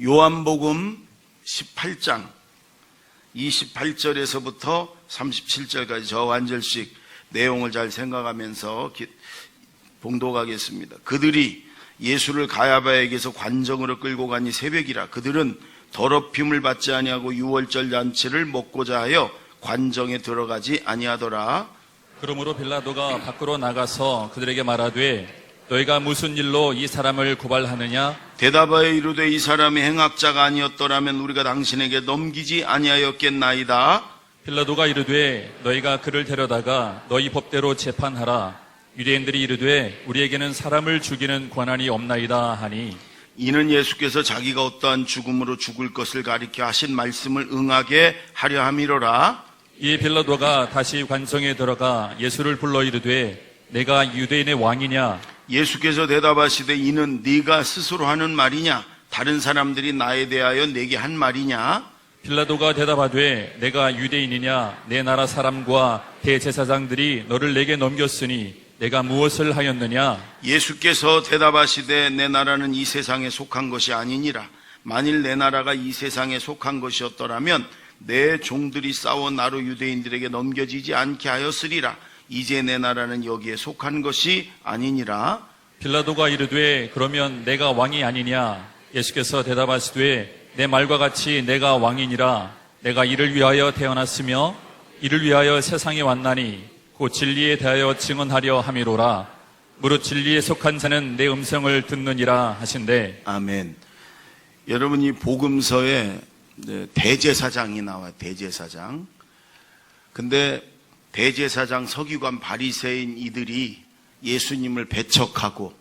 요한복음 18장 28절에서부터 37절까지 저 한 절씩 내용을 잘 생각하면서 봉독하겠습니다. 그들이 예수를 가야바에게서 관정으로 끌고 가니 새벽이라. 그들은 더럽힘을 받지 아니하고 유월절 잔치를 먹고자 하여 관정에 들어가지 아니하더라. 그러므로 빌라도가 밖으로 나가서 그들에게 말하되 너희가 무슨 일로 이 사람을 고발하느냐? 대답하여 이르되 이 사람이 행악자가 아니었더라면 우리가 당신에게 넘기지 아니하였겠나이다. 빌라도가 이르되 너희가 그를 데려다가 너희 법대로 재판하라. 유대인들이 이르되 우리에게는 사람을 죽이는 권한이 없나이다 하니, 이는 예수께서 자기가 어떠한 죽음으로 죽을 것을 가리켜 하신 말씀을 응하게 하려 함이로라. 이 빌라도가 다시 관성에 들어가 예수를 불러 이르되 내가 유대인의 왕이냐? 예수께서 대답하시되 이는 네가 스스로 하는 말이냐? 다른 사람들이 나에 대하여 내게 한 말이냐? 빌라도가 대답하되 내가 유대인이냐? 내 나라 사람과 대제사장들이 너를 내게 넘겼으니 내가 무엇을 하였느냐? 예수께서 대답하시되 내 나라는 이 세상에 속한 것이 아니니라. 만일 내 나라가 이 세상에 속한 것이었더라면 내 종들이 싸워 나로 유대인들에게 넘겨지지 않게 하였으리라. 이제 내 나라는 여기에 속한 것이 아니니라. 빌라도가 이르되 그러면 내가 왕이 아니냐? 예수께서 대답하시되 내 말과 같이 내가 왕이니라. 내가 이를 위하여 태어났으며 이를 위하여 세상에 왔나니 곧 진리에 대하여 증언하려 함이로라. 무릇 진리에 속한 자는 내 음성을 듣느니라 하신대. 아멘. 여러분, 이 복음서에 대제사장이 나와요. 대제사장. 근데 대제사장, 서기관, 바리새인 이들이 예수님을 배척하고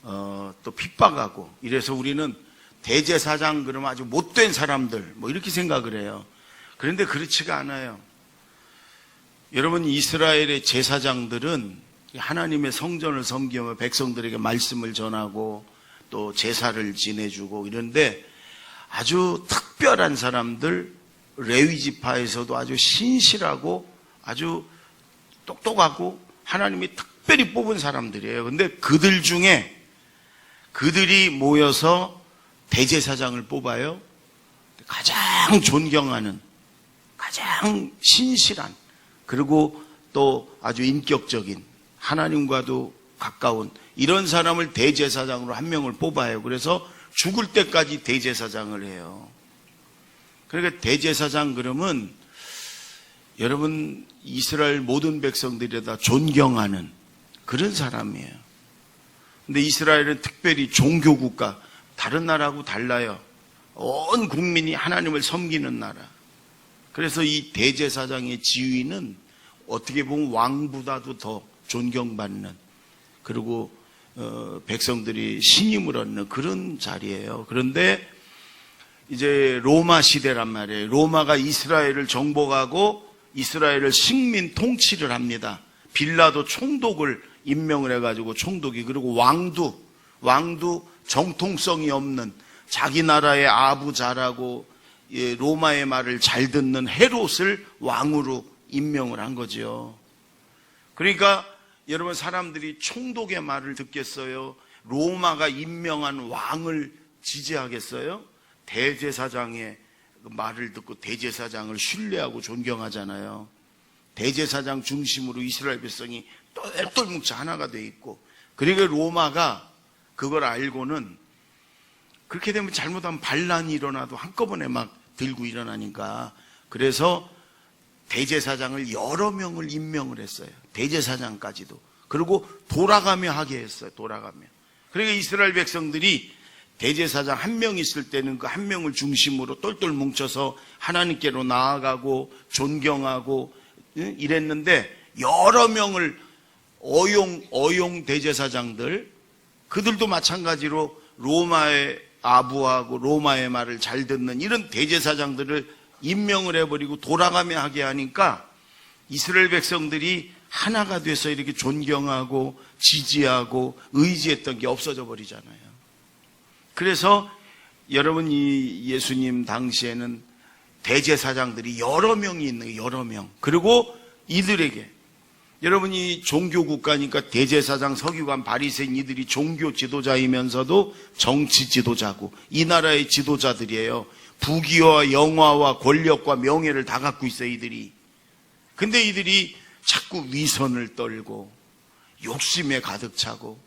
또 핍박하고 이래서 우리는 대제사장 그러면 아주 못된 사람들 뭐 이렇게 생각을 해요. 그런데 그렇지가 않아요. 여러분, 이스라엘의 제사장들은 하나님의 성전을 섬기며 백성들에게 말씀을 전하고 또 제사를 지내주고 이런데 아주 특별한 사람들, 레위 지파에서도 아주 신실하고 아주 똑똑하고 하나님이 특별히 뽑은 사람들이에요. 근데 그들 중에 그들이 모여서 대제사장을 뽑아요. 가장 존경하는, 가장 신실한, 그리고 또 아주 인격적인, 하나님과도 가까운 이런 사람을 대제사장으로 한 명을 뽑아요. 그래서 죽을 때까지 대제사장을 해요. 그러니까 대제사장 그러면 여러분, 이스라엘 모든 백성들이 다 존경하는 그런 사람이에요. 근데 이스라엘은 특별히 종교국가, 다른 나라하고 달라요. 온 국민이 하나님을 섬기는 나라. 그래서 이 대제사장의 지위는 어떻게 보면 왕보다도 더 존경받는, 그리고 백성들이 신임을 얻는 그런 자리예요. 그런데 이제 로마 시대란 말이에요. 로마가 이스라엘을 정복하고 이스라엘을 식민 통치를 합니다. 빌라도 총독을 임명을 해가지고 총독이, 그리고 왕도 정통성이 없는 자기 나라의 아부자라고 로마의 말을 잘 듣는 헤롯을 왕으로 임명을 한 거죠. 그러니까 여러분, 사람들이 총독의 말을 듣겠어요? 로마가 임명한 왕을 지지하겠어요? 대제사장의 말을 듣고 대제사장을 신뢰하고 존경하잖아요. 대제사장 중심으로 이스라엘 백성이 똘똘 뭉쳐 하나가 돼 있고, 그러니까 로마가 그걸 알고는 그렇게 되면 잘못하면 반란이 일어나도 한꺼번에 막 들고 일어나니까, 그래서 대제사장을 여러 명을 임명을 했어요. 대제사장까지도. 그리고 돌아가며 하게 했어요. 돌아가며. 그러니까 이스라엘 백성들이 대제사장 한 명 있을 때는 그 한 명을 중심으로 똘똘 뭉쳐서 하나님께로 나아가고 존경하고 이랬는데, 여러 명을 어용 대제사장들, 그들도 마찬가지로 로마의 아부하고 로마의 말을 잘 듣는 이런 대제사장들을 임명을 해버리고 돌아가며 하게 하니까 이스라엘 백성들이 하나가 돼서 이렇게 존경하고 지지하고 의지했던 게 없어져 버리잖아요. 그래서 여러분, 이 예수님 당시에는 대제사장들이 여러 명이 있는 거예요. 여러 명. 그리고 이들에게 여러분이 종교 국가니까 대제사장, 서기관, 바리새인 이들이 종교 지도자이면서도 정치 지도자고 이 나라의 지도자들이에요. 부귀와 영화와 권력과 명예를 다 갖고 있어요, 이들이. 근데 이들이 자꾸 위선을 떨고 욕심에 가득 차고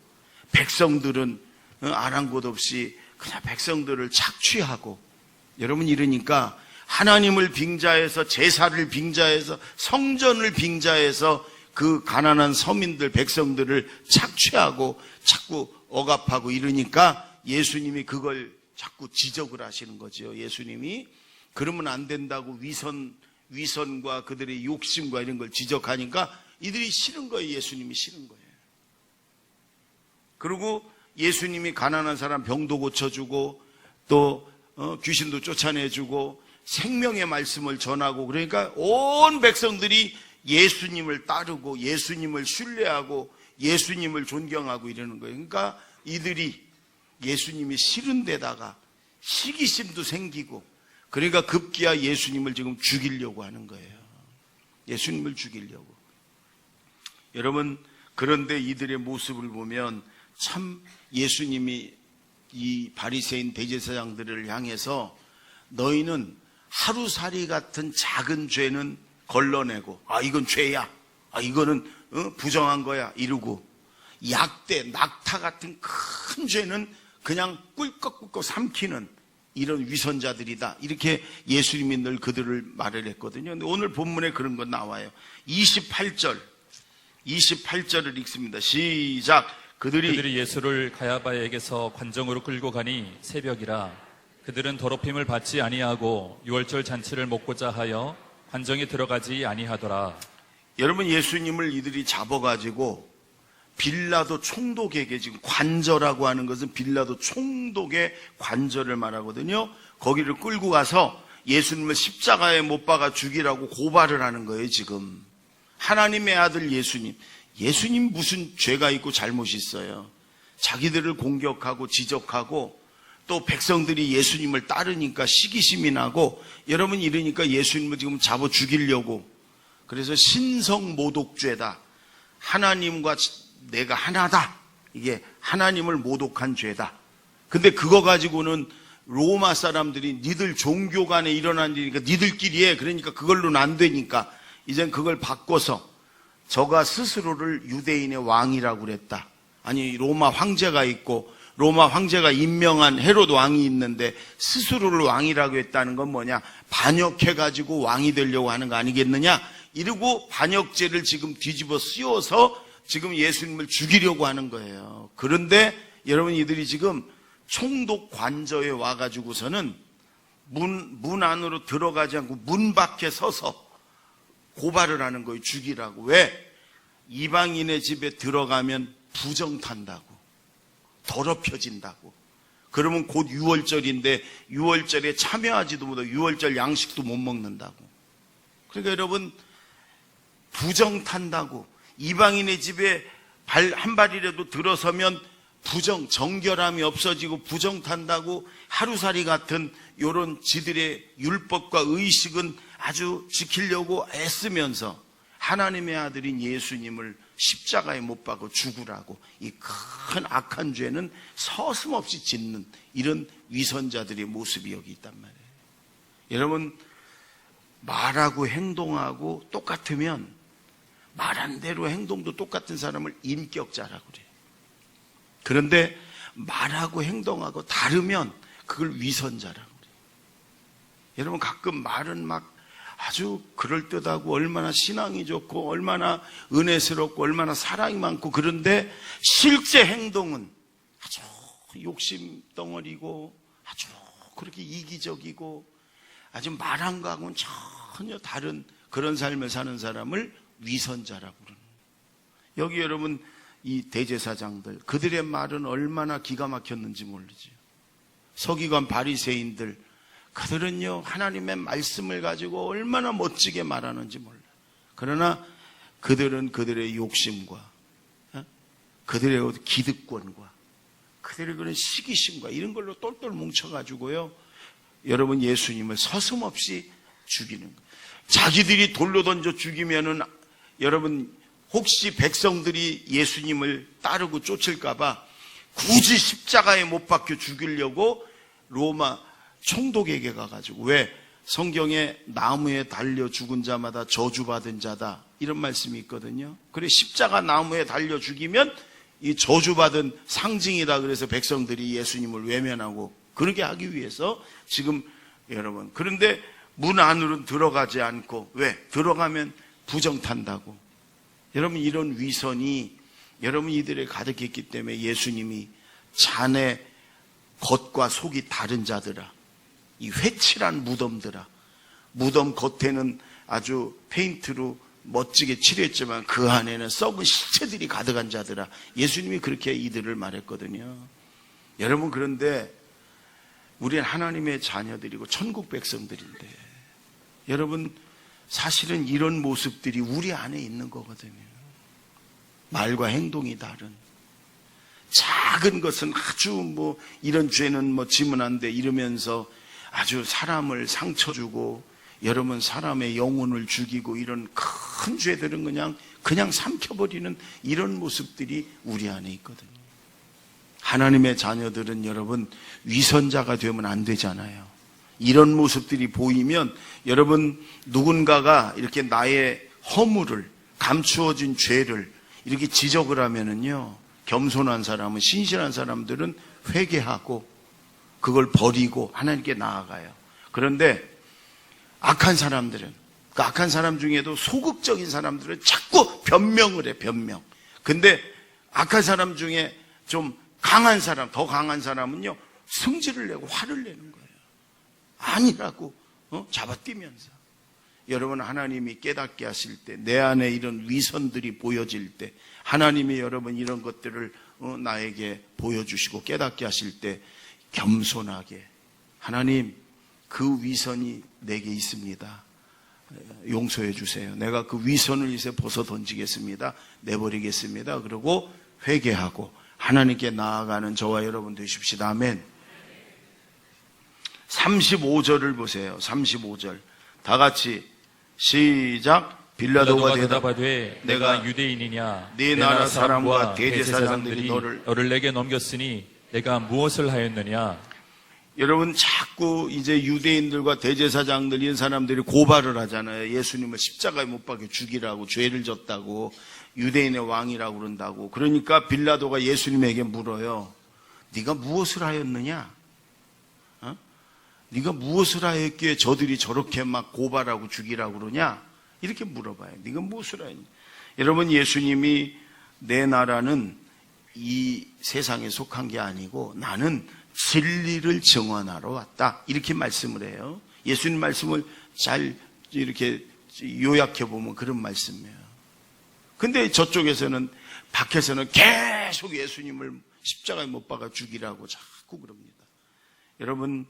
백성들은 아랑곳 없이 그냥 백성들을 착취하고, 여러분 이러니까 하나님을 빙자해서 제사를 빙자해서 성전을 빙자해서 그 가난한 서민들 백성들을 착취하고 자꾸 억압하고 이러니까 예수님이 그걸 자꾸 지적을 하시는 거죠. 예수님이 그러면 안 된다고 위선과 그들의 욕심과 이런 걸 지적하니까 이들이 싫은 거예요. 예수님이 싫은 거예요. 그리고 예수님이 가난한 사람 병도 고쳐주고 또 귀신도 쫓아내주고 생명의 말씀을 전하고, 그러니까 온 백성들이 예수님을 따르고 예수님을 신뢰하고 예수님을 존경하고 이러는 거예요. 그러니까 이들이 예수님이 싫은 데다가 시기심도 생기고, 그러니까 급기야 예수님을 지금 죽이려고 하는 거예요. 예수님을 죽이려고. 여러분, 그런데 이들의 모습을 보면 참 예수님이 이 바리새인 대제사장들을 향해서 너희는 하루살이 같은 작은 죄는 걸러내고, 이건 죄야, 이거는 부정한 거야 이러고, 약대, 낙타 같은 큰 죄는 그냥 꿀꺽꿀꺽 삼키는 이런 위선자들이다, 이렇게 예수님이 늘 그들을 말을 했거든요. 근데 오늘 본문에 그런 거 나와요. 28절을 읽습니다. 시작. 그들이 예수를 가야바에게서 관정으로 끌고 가니 새벽이라. 그들은 더럽힘을 받지 아니하고 유월절 잔치를 먹고자 하여 관정에 들어가지 아니하더라. 여러분, 예수님을 이들이 잡아가지고 빌라도 총독에게, 지금 관저라고 하는 것은 빌라도 총독의 관저를 말하거든요. 거기를 끌고 가서 예수님을 십자가에 못 박아 죽이라고 고발을 하는 거예요. 지금 하나님의 아들 예수님 무슨 죄가 있고 잘못이 있어요? 자기들을 공격하고 지적하고 또 백성들이 예수님을 따르니까 시기심이 나고, 여러분 이러니까 예수님을 지금 잡아 죽이려고. 그래서 신성모독죄다, 하나님과 내가 하나다, 이게 하나님을 모독한 죄다. 근데 그거 가지고는 로마 사람들이 니들 종교 간에 일어난 일이니까 니들끼리 해, 그러니까 그걸로는 안 되니까 이젠 그걸 바꿔서 저가 스스로를 유대인의 왕이라고 그랬다. 아니, 로마 황제가 있고 로마 황제가 임명한 헤롯 왕이 있는데 스스로를 왕이라고 했다는 건 뭐냐? 반역해가지고 왕이 되려고 하는 거 아니겠느냐? 이러고 반역죄를 지금 뒤집어 씌워서 지금 예수님을 죽이려고 하는 거예요. 그런데 여러분, 이들이 지금 총독 관저에 와가지고서는 문 안으로 들어가지 않고 문 밖에 서서 고발을 하는 거예요. 죽이라고. 왜? 이방인의 집에 들어가면 부정탄다고, 더럽혀진다고. 그러면 곧 유월절인데 유월절에 참여하지도 못하고 유월절 양식도 못 먹는다고. 그러니까 여러분, 부정탄다고, 이방인의 집에 발 한 발이라도 들어서면 정결함이 없어지고 부정탄다고, 하루살이 같은 요런 지들의 율법과 의식은 아주 지키려고 애쓰면서 하나님의 아들인 예수님을 십자가에 못 박아 죽으라고 이 큰 악한 죄는 서슴없이 짓는 이런 위선자들의 모습이 여기 있단 말이에요. 여러분, 말하고 행동하고 똑같으면 말한 대로 행동도 똑같은 사람을 인격자라고 그래요. 그런데 말하고 행동하고 다르면 그걸 위선자라고 그래요. 여러분, 가끔 말은 막 아주 그럴듯하고 얼마나 신앙이 좋고 얼마나 은혜스럽고 얼마나 사랑이 많고, 그런데 실제 행동은 아주 욕심 덩어리고 아주 그렇게 이기적이고 아주 말한 거하고는 전혀 다른 그런 삶을 사는 사람을 위선자라고 그러는 거예요. 여기 여러분, 이 대제사장들, 그들의 말은 얼마나 기가 막혔는지 모르죠. 서기관 바리새인들, 그들은요 하나님의 말씀을 가지고 얼마나 멋지게 말하는지 몰라요. 그러나 그들은 그들의 욕심과 그들의 기득권과 그들의 그런 시기심과 이런 걸로 똘똘 뭉쳐가지고요, 여러분, 예수님을 서슴없이 죽이는 거예요. 자기들이 돌로 던져 죽이면은 여러분 혹시 백성들이 예수님을 따르고 쫓을까봐 굳이 십자가에 못 박혀 죽이려고 로마 총독에게 가가지고, 왜? 성경에 나무에 달려 죽은 자마다 저주받은 자다, 이런 말씀이 있거든요. 그래, 십자가 나무에 달려 죽이면 이 저주받은 상징이다. 그래서 백성들이 예수님을 외면하고 그러게 하기 위해서 지금 여러분, 그런데 문 안으로는 들어가지 않고, 왜? 들어가면 부정탄다고. 여러분, 이런 위선이 여러분 이들에 가득했기 때문에 예수님이 자네 겉과 속이 다른 자들아, 이 회칠한 무덤들아, 무덤 겉에는 아주 페인트로 멋지게 칠했지만 그 안에는 썩은 시체들이 가득한 자들아, 예수님이 그렇게 이들을 말했거든요. 여러분, 그런데 우리는 하나님의 자녀들이고 천국 백성들인데, 여러분, 사실은 이런 모습들이 우리 안에 있는 거거든요. 말과 행동이 다른, 작은 것은 아주 이런 죄는 지면 안 돼 이러면서 아주 사람을 상처 주고, 여러분, 사람의 영혼을 죽이고, 이런 큰 죄들은 그냥 삼켜버리는 이런 모습들이 우리 안에 있거든요. 하나님의 자녀들은 여러분 위선자가 되면 안 되잖아요. 이런 모습들이 보이면 여러분, 누군가가 이렇게 나의 허물을, 감추어진 죄를 이렇게 지적을 하면은요, 겸손한 사람은, 신실한 사람들은 회개하고 그걸 버리고 하나님께 나아가요. 그런데 악한 사람들은, 그 악한 사람 중에도 소극적인 사람들은 자꾸 변명을 해, 변명. 근데 악한 사람 중에 좀 강한 사람, 더 강한 사람은요, 승질을 내고 화를 내는 거예요. 아니라고 잡아뛰면서. 여러분, 하나님이 깨닫게 하실 때, 내 안에 이런 위선들이 보여질 때, 하나님이 여러분 이런 것들을 나에게 보여주시고 깨닫게 하실 때 겸손하게, 하나님, 그 위선이 내게 있습니다, 용서해 주세요. 내가 그 위선을 이제 벗어 던지겠습니다. 내버리겠습니다. 그리고 회개하고 하나님께 나아가는 저와 여러분 되십시다. 아멘. 35절을 보세요. 35절. 다 같이 시작. 빌라도가 대답하되 내가 유대인이냐? 네 나라 사람과 대제사장들이 너를 내게 넘겼으니 내가 무엇을 하였느냐? 여러분, 자꾸 이제 유대인들과 대제사장들, 이런 사람들이 고발을 하잖아요. 예수님을 십자가에 못 박혀 죽이라고, 죄를 졌다고, 유대인의 왕이라고 그런다고. 그러니까 빌라도가 예수님에게 물어요. 네가 무엇을 하였느냐? 네가 무엇을 하였기에 저들이 저렇게 막 고발하고 죽이라고 그러냐? 이렇게 물어봐요. 네가 무엇을 하였냐? 여러분, 예수님이 내 나라는 이 세상에 속한 게 아니고 나는 진리를 증언하러 왔다, 이렇게 말씀을 해요. 예수님 말씀을 잘 이렇게 요약해 보면 그런 말씀이에요. 근데 저쪽에서는, 밖에서는 계속 예수님을 십자가에 못 박아 죽이라고 자꾸 그럽니다. 여러분,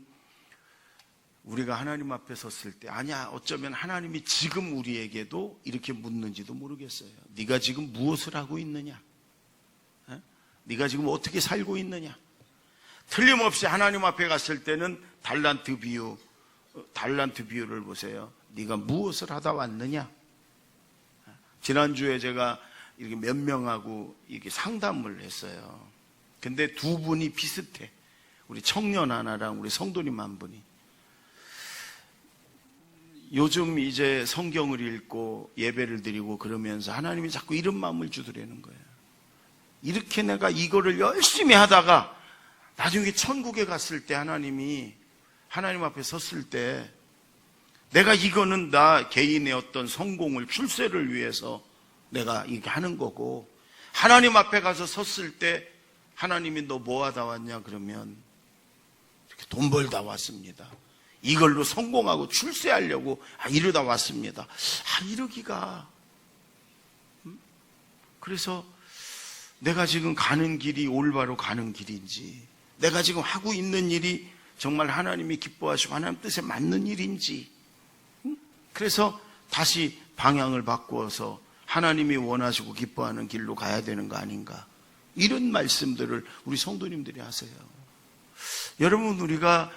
우리가 하나님 앞에 섰을 때, 아니야, 어쩌면 하나님이 지금 우리에게도 이렇게 묻는지도 모르겠어요. 네가 지금 무엇을 하고 있느냐? 네가 지금 어떻게 살고 있느냐? 틀림없이 하나님 앞에 갔을 때는 달란트 비유를 보세요. 네가 무엇을 하다 왔느냐? 지난주에 제가 이렇게 몇 명하고 이렇게 상담을 했어요. 근데 두 분이 비슷해. 우리 청년 하나랑 우리 성도님 한 분이. 요즘 이제 성경을 읽고 예배를 드리고 그러면서 하나님이 자꾸 이런 마음을 주더라는 거예요. 이렇게 내가 이거를 열심히 하다가 나중에 천국에 갔을 때, 하나님이 하나님 앞에 섰을 때, 내가 이거는 나 개인의 어떤 성공을, 출세를 위해서 내가 이렇게 하는 거고, 하나님 앞에 가서 섰을 때 하나님이 너 뭐 하다 왔냐 그러면 이렇게 돈 벌다 왔습니다. 이걸로 성공하고 출세하려고 이러다 왔습니다. 이러기가. 그래서 내가 지금 가는 길이 올바로 가는 길인지, 내가 지금 하고 있는 일이 정말 하나님이 기뻐하시고 하나님 뜻에 맞는 일인지, 그래서 다시 방향을 바꾸어서 하나님이 원하시고 기뻐하는 길로 가야 되는 거 아닌가, 이런 말씀들을 우리 성도님들이 하세요. 여러분, 우리가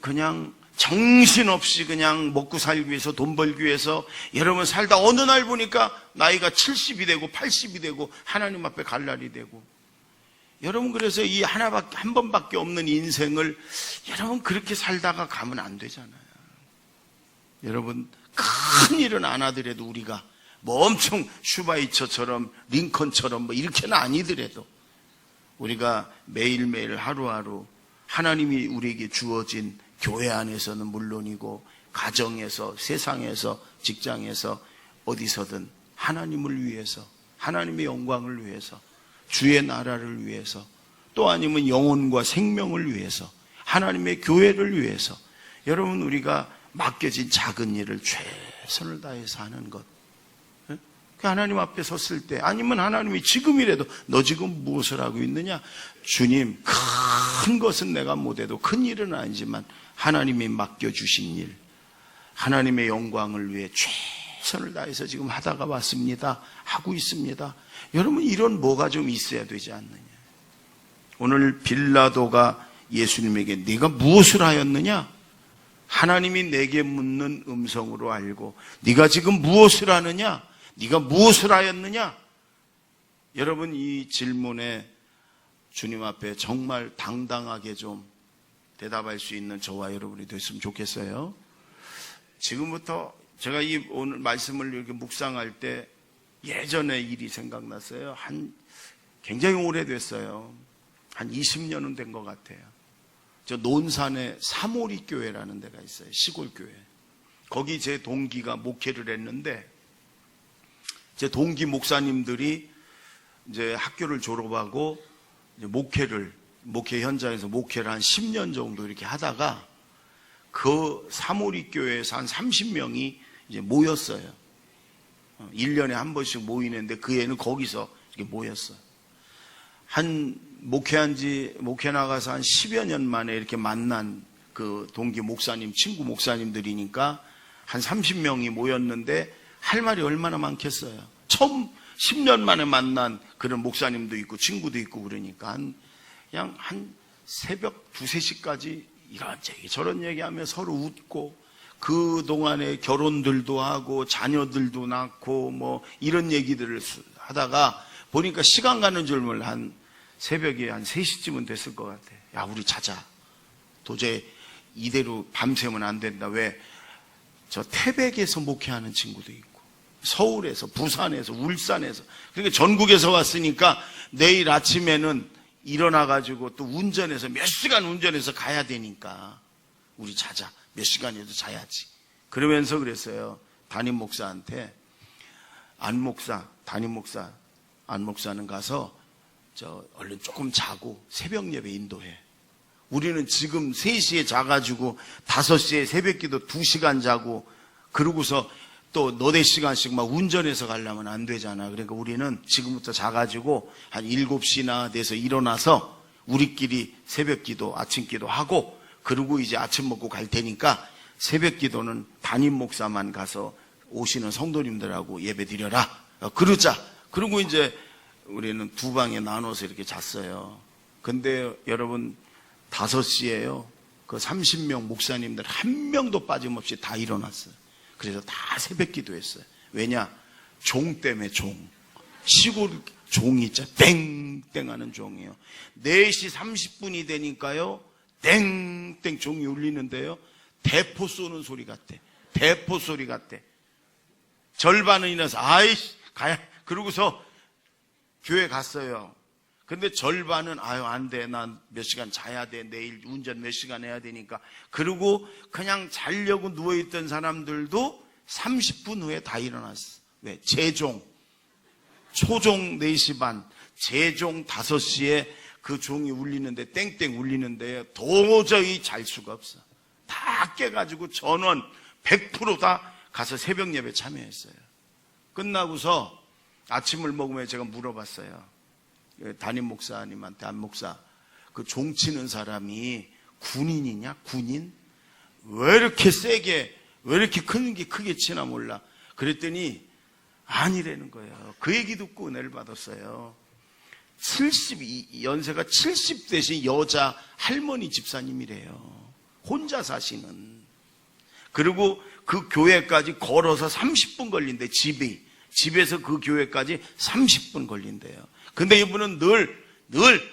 그냥 정신없이 그냥 먹고 살기 위해서, 돈 벌기 위해서 여러분 살다 어느 날 보니까 나이가 70이 되고 80이 되고 하나님 앞에 갈 날이 되고, 여러분 그래서 이 한 번밖에 없는 인생을 여러분 그렇게 살다가 가면 안 되잖아요. 여러분 큰 일은 안 하더라도 우리가 뭐 엄청 슈바이처처럼 링컨처럼 뭐 이렇게는 아니더라도 우리가 매일매일 하루하루 하나님이 우리에게 주어진 교회 안에서는 물론이고 가정에서, 세상에서, 직장에서 어디서든 하나님을 위해서, 하나님의 영광을 위해서, 주의 나라를 위해서, 또 아니면 영혼과 생명을 위해서, 하나님의 교회를 위해서 여러분 우리가 맡겨진 작은 일을 최선을 다해서 하는 것, 하나님 앞에 섰을 때, 아니면 하나님이 지금이라도 너 지금 무엇을 하고 있느냐? 주님, 큰 것은 내가 못해도, 큰 일은 아니지만 하나님이 맡겨주신 일, 하나님의 영광을 위해 최선을 다해서 지금 하다가 왔습니다, 하고 있습니다. 여러분 이런 뭐가 좀 있어야 되지 않느냐? 오늘 빌라도가 예수님에게 네가 무엇을 하였느냐? 하나님이 내게 묻는 음성으로 알고 네가 지금 무엇을 하느냐? 네가 무엇을 하였느냐? 여러분 이 질문에 주님 앞에 정말 당당하게 좀 대답할 수 있는 저와 여러분이 됐으면 좋겠어요. 지금부터 제가 이 오늘 말씀을 이렇게 묵상할 때 예전의 일이 생각났어요. 굉장히 오래됐어요. 한 20년은 된 것 같아요. 저 논산에 사모리 교회라는 데가 있어요. 시골 교회. 거기 제 동기가 목회를 했는데, 제 동기 목사님들이 이제 학교를 졸업하고 이제 목회 현장에서 목회를 한 10년 정도 이렇게 하다가 그 사모리 교회에서 한 30명이 이제 모였어요. 1년에 한 번씩 모이는데 그 애는 거기서 이렇게 모였어요. 목회 나가서 한 10여 년 만에 이렇게 만난 그 동기 목사님, 친구 목사님들이니까 한 30명이 모였는데 할 말이 얼마나 많겠어요. 처음 10년 만에 만난 그런 목사님도 있고 친구도 있고 그러니까 그냥 한 새벽 2, 3시까지 이런 얘기 저런 얘기하며 서로 웃고, 그동안에 결혼들도 하고 자녀들도 낳고 뭐 이런 얘기들을 하다가 보니까 시간 가는 줄 몰라 한 새벽에 한 3시쯤은 됐을 것 같아. 야, 우리 자자. 도저히 이대로 밤새면 안 된다. 왜? 저 태백에서 목회하는 친구도 있고, 서울에서, 부산에서, 울산에서, 그러니까 전국에서 왔으니까 내일 아침에는 일어나가지고 또 운전해서 몇 시간 운전해서 가야 되니까 우리 자자. 몇 시간이라도 자야지. 그러면서 그랬어요. 담임 목사한테, 담임 목사, 안 목사는 가서 얼른 조금 자고 새벽 예배 인도해. 우리는 지금 3시에 자가지고 5시에 새벽 기도 2시간 자고 그러고서 또 너댓 시간씩 막 운전해서 가려면 안 되잖아. 그러니까 우리는 지금부터 자가지고 한 7시나 돼서 일어나서 우리끼리 새벽 기도, 아침 기도 하고, 그리고 이제 아침 먹고 갈 테니까 새벽 기도는 담임 목사만 가서 오시는 성도님들하고 예배 드려라. 그러자. 그리고 이제 우리는 2방에 나눠서 이렇게 잤어요. 근데 여러분 5시에요. 그 30명 목사님들 한 명도 빠짐없이 다 일어났어요. 그래서 다 새벽 기도했어요. 왜냐? 종 때문에 종. 시골 종이 있죠. 땡땡 하는 종이에요. 4시 30분이 되니까요. 땡땡 종이 울리는데요. 대포 쏘는 소리 같아. 대포 소리 같아. 절반은 일어나서 아이씨 가야. 그러고서 교회 갔어요. 근데 절반은 안 돼. 난 몇 시간 자야 돼. 내일 운전 몇 시간 해야 되니까. 그리고 그냥 자려고 누워있던 사람들도 30분 후에 다 일어났어. 왜? 재종. 초종 4시 반, 재종 5시에 그 종이 울리는데, 땡땡 울리는데 도저히 잘 수가 없어. 다 깨가지고 전원 100% 다 가서 새벽 예배 참여했어요. 끝나고서 아침을 먹으면 제가 물어봤어요. 담임 목사님한테, 안 목사, 그 종치는 사람이 군인이냐? 군인? 왜 이렇게 세게, 왜 이렇게 크게 치나 몰라. 그랬더니 아니라는 거예요. 그 얘기 듣고 은혜를 받았어요. 연세가 70 되신 여자 할머니 집사님이래요. 혼자 사시는. 그리고 그 교회까지 걸어서 30분 걸린대. 집에서 그 교회까지 30분 걸린대요. 근데 이분은 늘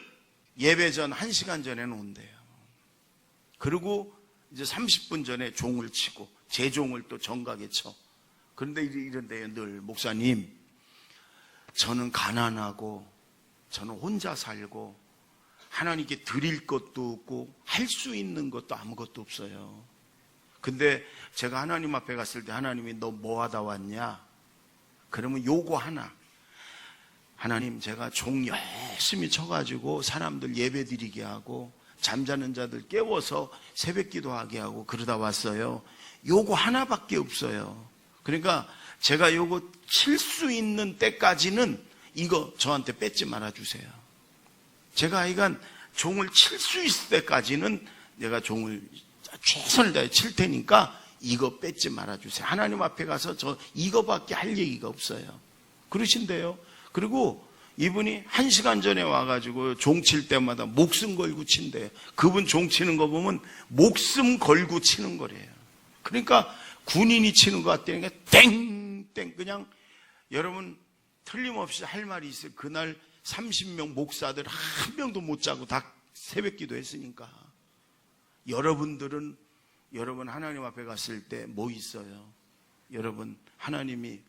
예배 전 1시간 전에는 온대요. 그리고 이제 30분 전에 종을 치고 제종을 또 정각에 쳐. 그런데 이런데요, 늘 목사님, 저는 가난하고 저는 혼자 살고 하나님께 드릴 것도 없고 할 수 있는 것도 아무것도 없어요. 근데 제가 하나님 앞에 갔을 때 하나님이 너 뭐 하다 왔냐? 그러면 요거 하나. 하나님, 제가 종 열심히 쳐가지고 사람들 예배 드리게 하고 잠자는 자들 깨워서 새벽 기도하게 하고 그러다 왔어요. 요거 하나밖에 없어요. 그러니까 제가 요거 칠 수 있는 때까지는 이거 저한테 뺏지 말아주세요. 제가 하여간 종을 칠 수 있을 때까지는 내가 종을 최선을 다해 칠 테니까 이거 뺏지 말아주세요. 하나님 앞에 가서 저 이거밖에 할 얘기가 없어요. 그러신대요. 그리고 이분이 1시간 전에 와가지고 종 칠 때마다 목숨 걸고 친대요. 그분 종 치는 거 보면 목숨 걸고 치는 거래요. 그러니까 군인이 치는 것 같다니까 땡땡 그냥 여러분 틀림없이 할 말이 있어요. 그날 30명 목사들 한 명도 못 자고 다 새벽 기도했으니까. 여러분 하나님 앞에 갔을 때 뭐 있어요? 여러분 하나님이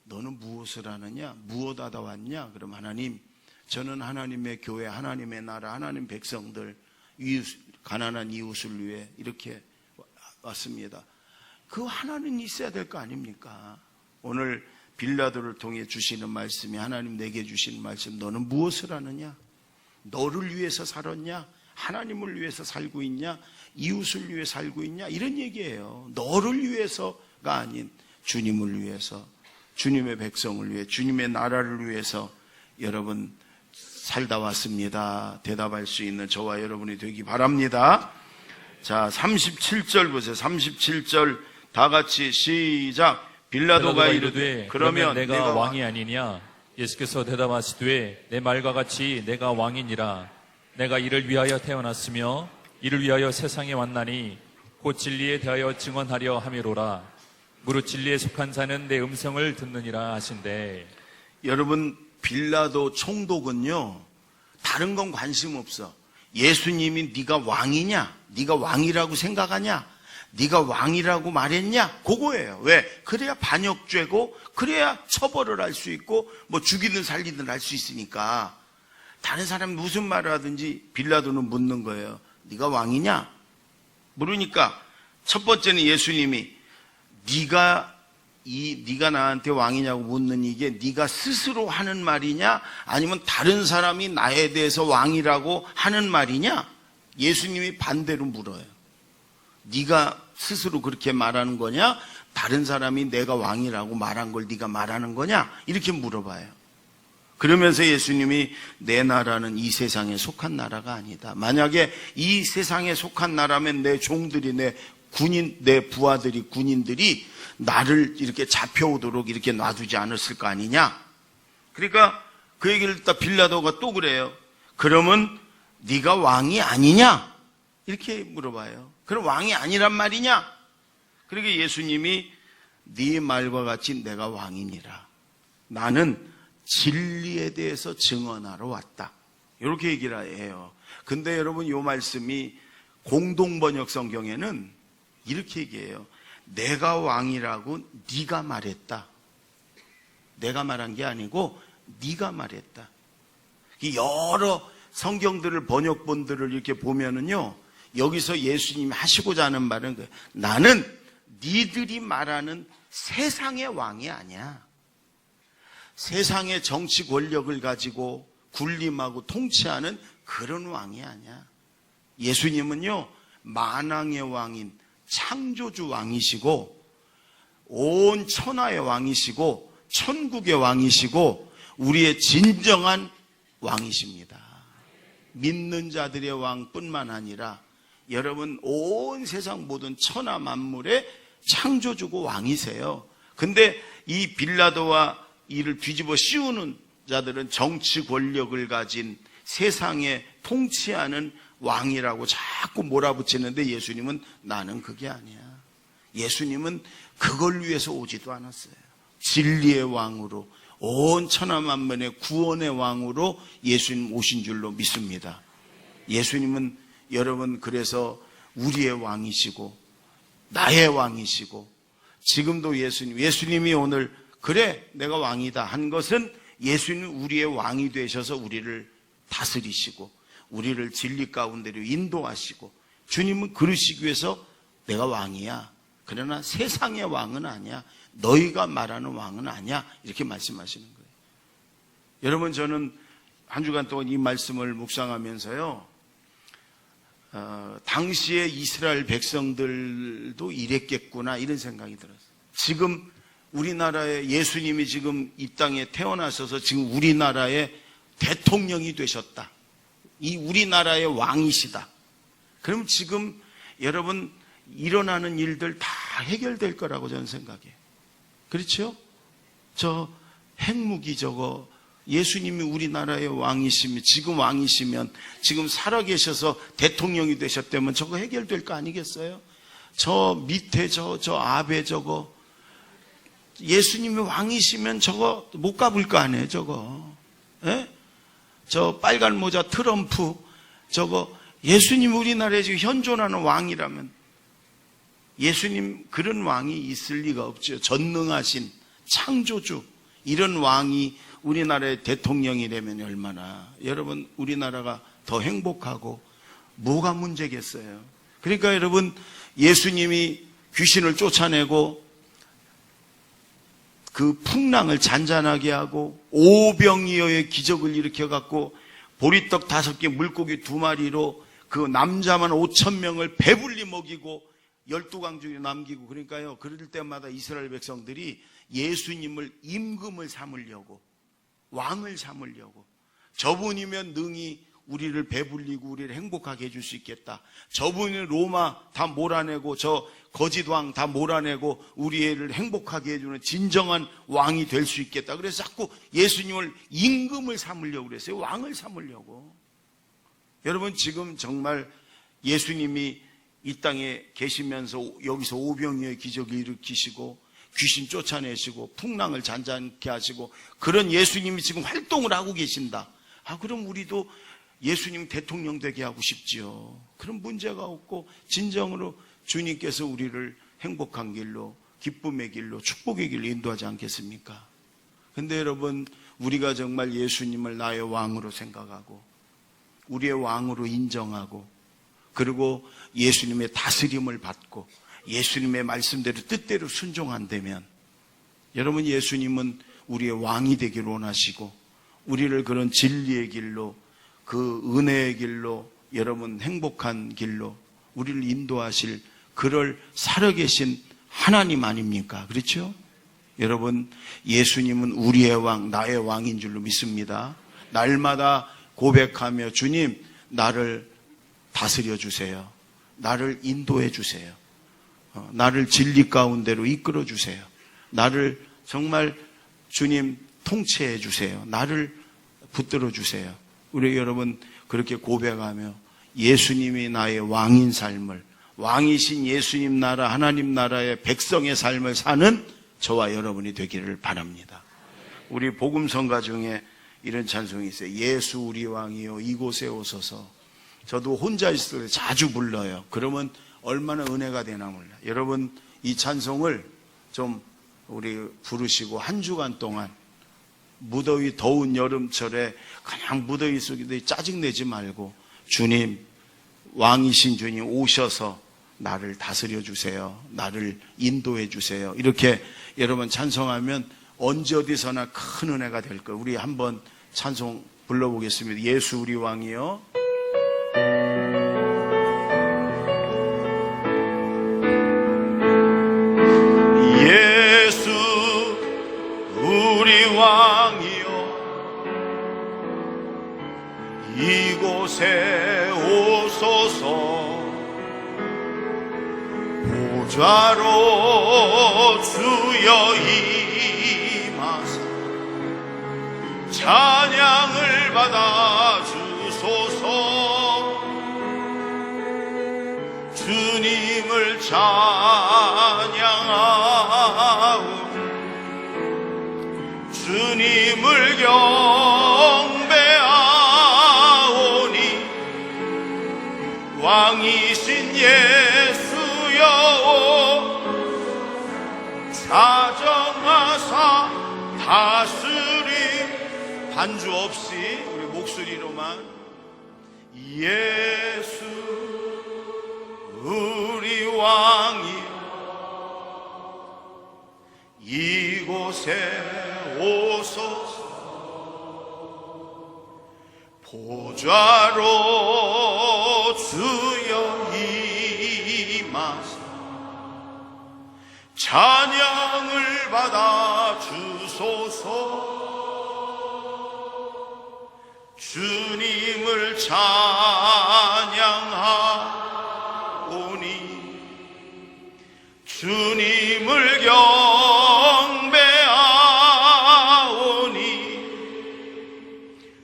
너는 무엇을 하느냐? 무엇하다 왔냐? 그럼 하나님, 저는 하나님의 교회, 하나님의 나라, 하나님 백성들, 가난한 이웃을 위해 이렇게 왔습니다. 그 하나는 있어야 될 거 아닙니까? 오늘 빌라도를 통해 주시는 말씀이 하나님 내게 주시는 말씀, 너는 무엇을 하느냐? 너를 위해서 살았냐? 하나님을 위해서 살고 있냐? 이웃을 위해 살고 있냐? 이런 얘기예요. 너를 위해서가 아닌 주님을 위해서, 주님의 백성을 위해, 주님의 나라를 위해서 여러분 살다 왔습니다. 대답할 수 있는 저와 여러분이 되기 바랍니다. 자, 37절 보세요. 37절 다 같이 시작. 빌라도가 이르되 그러면 내가 왕이 아니냐? 예수께서 대답하시되 내 말과 같이 내가 왕이니라. 내가 이를 위하여 태어났으며 이를 위하여 세상에 왔나니 곧 진리에 대하여 증언하려 함이로라. 무릇 진리에 속한 자는 내 음성을 듣느니라 하신대. 여러분 빌라도 총독은요 다른 건 관심 없어. 예수님이 네가 왕이냐? 네가 왕이라고 생각하냐? 네가 왕이라고 말했냐? 그거예요. 왜? 그래야 반역죄고 그래야 처벌을 할 수 있고 뭐 죽이든 살리든 할 수 있으니까. 다른 사람이 무슨 말을 하든지 빌라도는 묻는 거예요. 네가 왕이냐? 물으니까 첫 번째는 예수님이 네가 나한테 왕이냐고 묻는 이게 네가 스스로 하는 말이냐? 아니면 다른 사람이 나에 대해서 왕이라고 하는 말이냐? 예수님이 반대로 물어요. 네가 스스로 그렇게 말하는 거냐? 다른 사람이 내가 왕이라고 말한 걸 네가 말하는 거냐? 이렇게 물어봐요. 그러면서 예수님이 내 나라는 이 세상에 속한 나라가 아니다. 만약에 이 세상에 속한 나라면 내 종들이, 내 부하들이, 군인들이 나를 이렇게 잡혀오도록 이렇게 놔두지 않았을 거 아니냐? 그러니까 그 얘기를 듣다 빌라도가 또 그래요. 그러면 네가 왕이 아니냐? 이렇게 물어봐요. 그럼 왕이 아니란 말이냐? 그러니까 예수님이 네 말과 같이 내가 왕이니라. 나는 진리에 대해서 증언하러 왔다. 이렇게 얘기를 해요. 근데 여러분 이 말씀이 공동번역 성경에는 이렇게 얘기해요. 내가 왕이라고 네가 말했다. 내가 말한 게 아니고 네가 말했다. 여러 성경들을 번역본들을 이렇게 보면은요. 여기서 예수님이 하시고자 하는 말은 거예요. 나는 니들이 말하는 세상의 왕이 아니야. 세상의 정치 권력을 가지고 군림하고 통치하는 그런 왕이 아니야. 예수님은요, 만왕의 왕인 창조주 왕이시고, 온 천하의 왕이시고, 천국의 왕이시고, 우리의 진정한 왕이십니다. 믿는 자들의 왕뿐만 아니라, 여러분, 온 세상 모든 천하 만물의 창조주고 왕이세요. 근데 이 빌라도와 이를 뒤집어 씌우는 자들은 정치 권력을 가진 세상에 통치하는 왕이라고 자꾸 몰아붙이는데 예수님은 나는 그게 아니야. 예수님은 그걸 위해서 오지도 않았어요. 진리의 왕으로, 온 천하 만민의 구원의 왕으로 예수님 오신 줄로 믿습니다. 예수님은 여러분 그래서 우리의 왕이시고 나의 왕이시고, 지금도 예수님이 오늘 그래 내가 왕이다 한 것은 예수님 우리의 왕이 되셔서 우리를 다스리시고 우리를 진리 가운데로 인도하시고, 주님은 그러시기 위해서 내가 왕이야, 그러나 세상의 왕은 아니야, 너희가 말하는 왕은 아니야, 이렇게 말씀하시는 거예요. 여러분, 저는 한 주간 동안 이 말씀을 묵상하면서요, 당시에 이스라엘 백성들도 이랬겠구나 이런 생각이 들었어요. 지금 우리나라에 예수님이 지금 이 땅에 태어나셔서 지금 우리나라의 대통령이 되셨다, 이 우리나라의 왕이시다. 그럼 지금 여러분 일어나는 일들 다 해결될 거라고 저는 생각해요. 그렇죠? 저 핵무기 저거 예수님이 우리나라의 왕이시면, 지금 왕이시면, 지금 살아계셔서 대통령이 되셨다면 저거 해결될 거 아니겠어요? 저 밑에 저 아베 저거 예수님이 왕이시면 저거 못 가볼 거 아니에요, 저거. 예? 저 빨간 모자 트럼프 저거 예수님 우리나라에 지금 현존하는 왕이라면, 예수님 그런 왕이 있을 리가 없죠. 전능하신 창조주, 이런 왕이 우리나라의 대통령이 되면 얼마나 여러분 우리나라가 더 행복하고 뭐가 문제겠어요. 그러니까 여러분, 예수님이 귀신을 쫓아내고 그 풍랑을 잔잔하게 하고 오병이어의 기적을 일으켜갖고 보리떡 5개 물고기 2마리로 그 남자만 5,000명을 배불리 먹이고 12강중에 남기고, 그러니까요, 그럴 때마다 이스라엘 백성들이 예수님을 임금을 삼으려고, 왕을 삼으려고, 저분이면 능히 우리를 배불리고 우리를 행복하게 해줄 수 있겠다, 저분이 로마 다 몰아내고 저 거짓왕 다 몰아내고 우리 애를 행복하게 해주는 진정한 왕이 될 수 있겠다, 그래서 자꾸 예수님을 임금을 삼으려고 그랬어요. 왕을 삼으려고. 여러분, 지금 정말 예수님이 이 땅에 계시면서 여기서 오병이어의 기적을 일으키시고 귀신 쫓아내시고 풍랑을 잔잔케 하시고 그런 예수님이 지금 활동을 하고 계신다. 그럼 우리도 예수님 대통령 되게 하고 싶지요. 그런 문제가 없고 진정으로 주님께서 우리를 행복한 길로, 기쁨의 길로, 축복의 길로 인도하지 않겠습니까? 근데 여러분, 우리가 정말 예수님을 나의 왕으로 생각하고 우리의 왕으로 인정하고, 그리고 예수님의 다스림을 받고 예수님의 말씀대로 뜻대로 순종한다면, 여러분, 예수님은 우리의 왕이 되기를 원하시고 우리를 그런 진리의 길로, 그 은혜의 길로, 여러분 행복한 길로 우리를 인도하실 그를 살아계신 하나님 아닙니까? 그렇죠? 여러분, 예수님은 우리의 왕, 나의 왕인 줄로 믿습니다. 날마다 고백하며 주님, 나를 다스려 주세요. 나를 인도해 주세요. 나를 진리 가운데로 이끌어 주세요. 나를 정말 주님 통치해 주세요. 나를 붙들어 주세요. 우리 여러분 그렇게 고백하며 예수님이 나의 왕인 삶을, 왕이신 예수님 나라, 하나님 나라의 백성의 삶을 사는 저와 여러분이 되기를 바랍니다. 우리 복음성가 중에 이런 찬송이 있어요. 예수 우리 왕이요 이곳에 오소서. 저도 혼자 있을 때 자주 불러요. 그러면 얼마나 은혜가 되나 몰라요. 여러분, 이 찬송을 좀 우리 부르시고 한 주간 동안 무더위 더운 여름철에 그냥 무더위 속에 짜증내지 말고, 주님, 왕이신 주님 오셔서 나를 다스려 주세요. 나를 인도해 주세요. 이렇게 여러분 찬송하면 언제 어디서나 큰 은혜가 될 거예요. 우리 한번 찬송 불러보겠습니다. 예수 우리 왕이요. 예수 우리 왕이요 이곳에 오소서. 보좌로 주여 임하사 찬양을 받아 주소서. 주님을 찬양하오 주님을 경배하오니 왕이신 예수여 사정하사 다스리 반주 없이 우리 목소리로만 예수 우리 왕이 이곳에 오소서 보좌로 주여 임하사 찬양을 받아 주소서 주님을 찬양하오니 주님을 경배하오니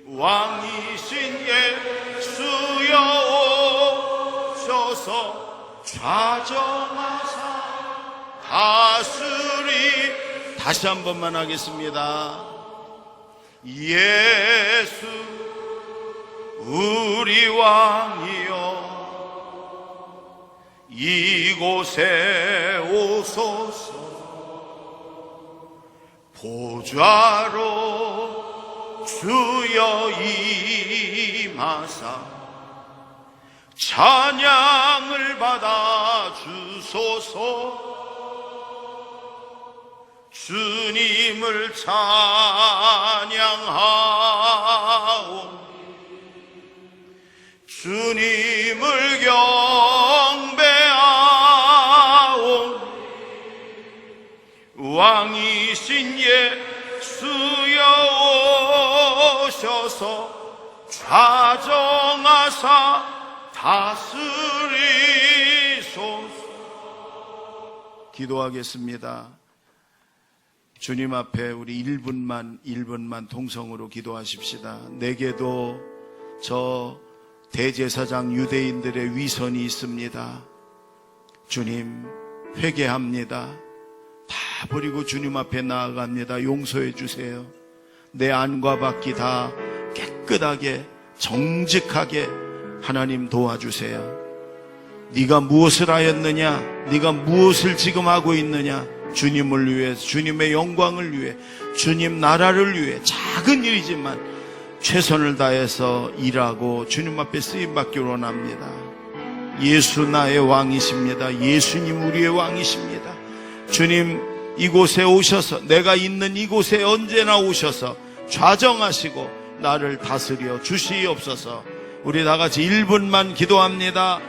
왕이신 예수여 오셔서 좌정하사 다스리 다시 한 번만 하겠습니다. 예수 우리 왕이여 이곳에 오소서 보좌로 주여 임하사 찬양을 받아 주소서 주님을 찬양하오 주님을 경배하오 왕이신 예수여 오셔서 좌정하사 다스리소서. 기도하겠습니다. 주님 앞에 우리 1분만 통성으로 기도하십시다. 내게도 저 대제사장 유대인들의 위선이 있습니다. 주님 회개합니다. 다 버리고 주님 앞에 나아갑니다. 용서해 주세요. 내 안과 밖이 다 깨끗하게 정직하게 하나님 도와주세요. 네가 무엇을 하였느냐, 네가 무엇을 지금 하고 있느냐, 주님을 위해, 주님의 영광을 위해, 주님 나라를 위해 작은 일이지만 최선을 다해서 일하고 주님 앞에 쓰임받기 원합니다. 예수 나의 왕이십니다. 예수님 우리의 왕이십니다. 주님 이곳에 오셔서, 내가 있는 이곳에 언제나 오셔서 좌정하시고 나를 다스려 주시옵소서. 우리 다 같이 1분만 기도합니다.